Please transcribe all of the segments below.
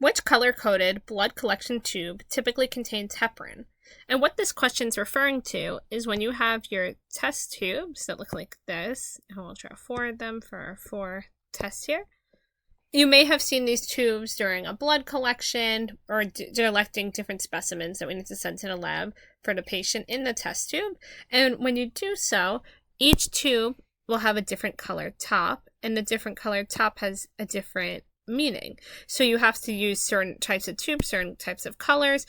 Which color-coded blood collection tube typically contains heparin? And what this question is referring to is when you have your test tubes that look like this, and we'll draw 4 of them for our 4 tests here. You may have seen these tubes during a blood collection or collecting different specimens that we need to send to the lab for the patient in the test tube. And when you do so, each tube will have a different colored top, and the different colored top has a different meaning. So you have to use certain types of tubes, certain types of colors,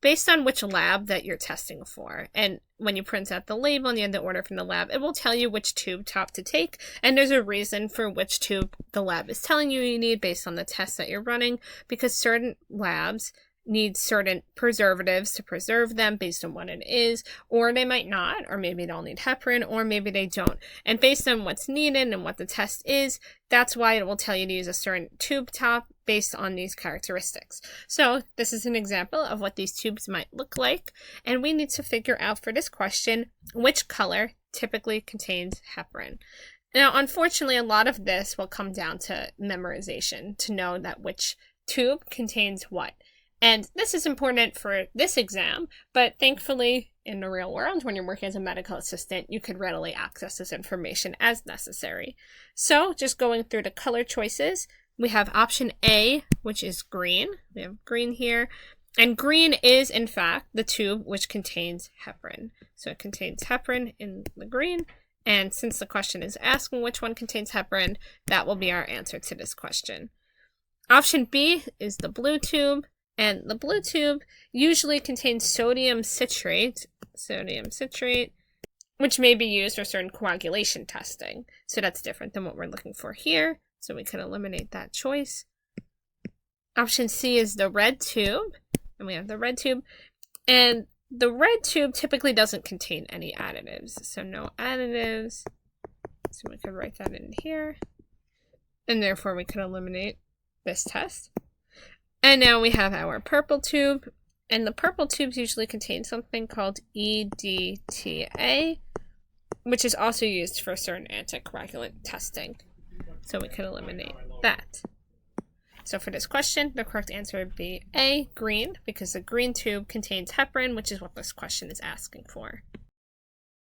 based on which lab that you're testing for. And when you print out the label and you have the order from the lab, it will tell you which tube top to take. And there's a reason for which tube the lab is telling you need based on the test that you're running, because certain labs need certain preservatives to preserve them based on what it is, or they might not, or maybe they'll need heparin, or maybe they don't. And based on what's needed and what the test is, that's why it will tell you to use a certain tube top based on these characteristics. So this is an example of what these tubes might look like, and we need to figure out for this question which color typically contains heparin. Now, unfortunately, a lot of this will come down to memorization to know that which tube contains what. And this is important for this exam, but thankfully in the real world, when you're working as a medical assistant, you could readily access this information as necessary. So just going through the color choices, we have option A, which is green. We have green here. And green is, in fact, the tube which contains heparin. So it contains heparin in the green. And since the question is asking which one contains heparin, that will be our answer to this question. Option B is the blue tube. And the blue tube usually contains sodium citrate, which may be used for certain coagulation testing. So that's different than what we're looking for here. So we can eliminate that choice. Option C is the red tube. And we have the red tube. And the red tube typically doesn't contain any additives. So no additives. So we could write that in here. And therefore we can eliminate this test. And now we have our purple tube, and the purple tubes usually contain something called EDTA, which is also used for certain anticoagulant testing. So we can eliminate that. So for this question, the correct answer would be A, green, because the green tube contains heparin, which is what this question is asking for.